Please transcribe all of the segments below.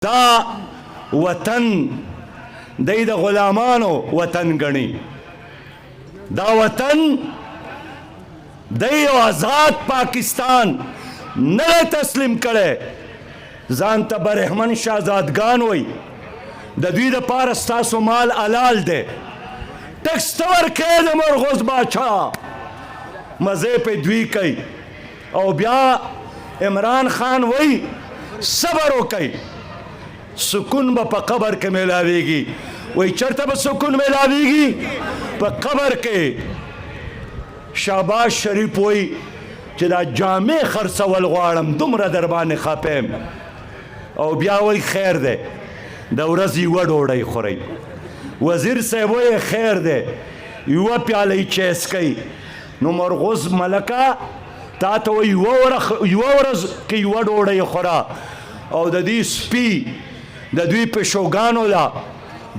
دا وطن دی د غلامانو وطن گنی دا وطن دی آزاد پاکستان نه تسلیم کړي ځان ته برهمن شهزادګان وای د دوی د پاره ستاسو مال حلال دی ټکس ته ورکوي د مرغوز باچا مزې په دوی کوي او بیا عمران خان وای صبر وکئ سکون به په قبر کې میلاویږي وای چرته به سکون میلاویږي په قبر کې شهباز شریف وای چې دا جامې خرڅول غواړم دومره در باندې خپم او بیا وای خیر دی د ورځې یوه ډوډۍ خورئ وزیر صاحب وای خیر دی یوه پیاله چیس کوي نو مرغوز ملکه تا ته وای یوه ورځ کې یوه ډوډۍ خوره او د دې سپي د دوی پیشوګانو لا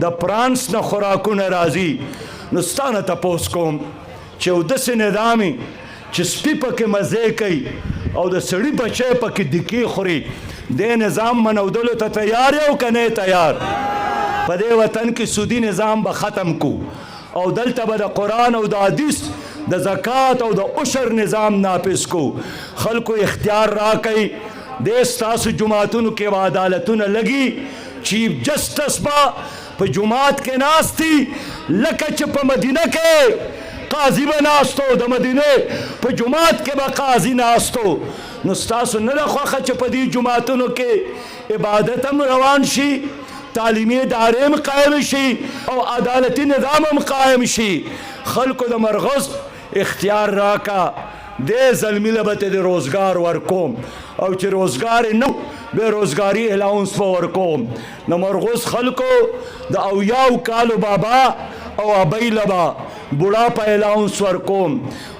د فرانس نه خوراکونه راځي نو ستا نه تپوس کوم چې یو داسې نظام چې سپي پکې مزې کوي او د سړي بچی پکې دکې خوري دې نظام منودلو ته تیار یې او که نه تیار په دې وطن کې سودي نظام به ختم کو او دلته به د قرآن او د حدیث د زکات او د عشر نظام نافذ کو خلکو اختیار راکئ دې ستاسو جماعتونو کې به عدالتونه لګي چیف جسټس به په جماعت کې ناستي لکه چې په مدینه کې قاضي به ناستو د مدینې په جماعت کې به قاضي ناستو نو ستاسو نه ده خوښه چې په دې جماعتونو کې عبادت هم روان شي تعلیمي ادارې هم قایم شي او عدالتي نظام هم قایم شي خلکو د مرغز اختیار راکا دې زلمي له به ته د روزګار ورکوم او چې روزګار یې نه بېروزګاري الاونس به ورکوم د مرغوز خلکو د اویاو کالو بابا او ابۍ له به بوډا په الاونس ورکوم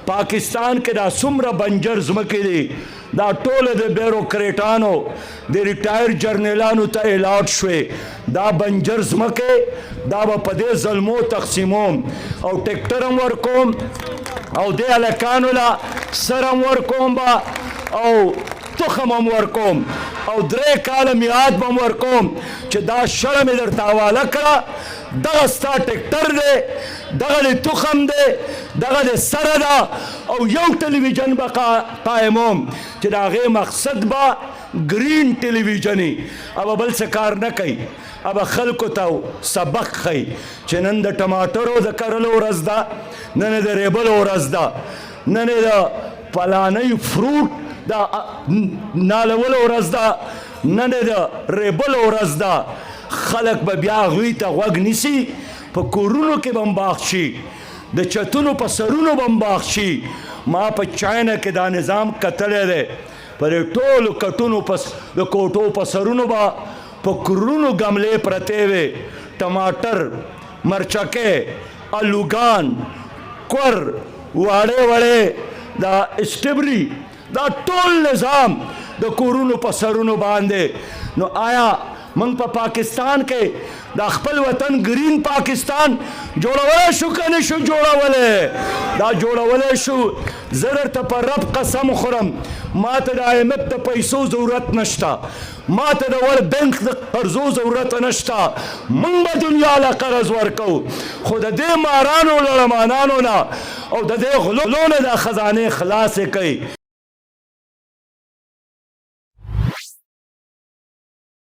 پاکستان کې دا څومره بنجر ځمکې دي دا ټوله د بیروکریټانو د ریټایر جرنیلانو ته الاټ شوې دا بنجر ځمکې دا به په دې ظلمو تقسیموم او ټیکټر هم ورکوم او دې هلکانو له سر هم ورکوم به او تخم هم ورکوم او 3 کاله میعاد به هم ورکوم چې دا شړه مې درته حواله کړه دغه ستا ټیکټر دی دغه د تخم دی دغه د سره ده او یو ټلویزیون به قایموم چې د هغې مقصد به ګرین ټلویزیوني او بل څه کار نه کوي अब خلکو ته سبق ښیي چې نن د ټماټرو د کرلو ورځ ده نن د ریبلو ورځ ده نن د فلانی فروټ د نالولو ورځ ده نن د ریبلو ورځ ده خلک به بیا هغوی ته غوږ نیسي په کورونو کې به هم باغ شي د چتونو په سرونو به هم باغ شي ما په چاینه کې دا نظام کتلی دی په دې ټولو کټونو د کوټو په سرونو به په کورونو ګملې پرتې وې ټماټر مرچکې الوګان کور واړې وړې دا اسټبري دا ټول نظام د کورونو په سرونو باندې نو آیا موږ په پاکستان کې دا خپل وطن ګرین پاکستان جوړولی شو که نه شو جوړولی دا جوړولی شو زه درته په رب قسم خورم ما ته د IMF د پیسو ضرورت نشته ما ته د ورلډ بینک د قرضو ضرورت نشته موږ به دنیا له قرض ورکو خو د دې مارانو لړمانانو نه او د دې غلو نه دا خزانې خلاصې کوي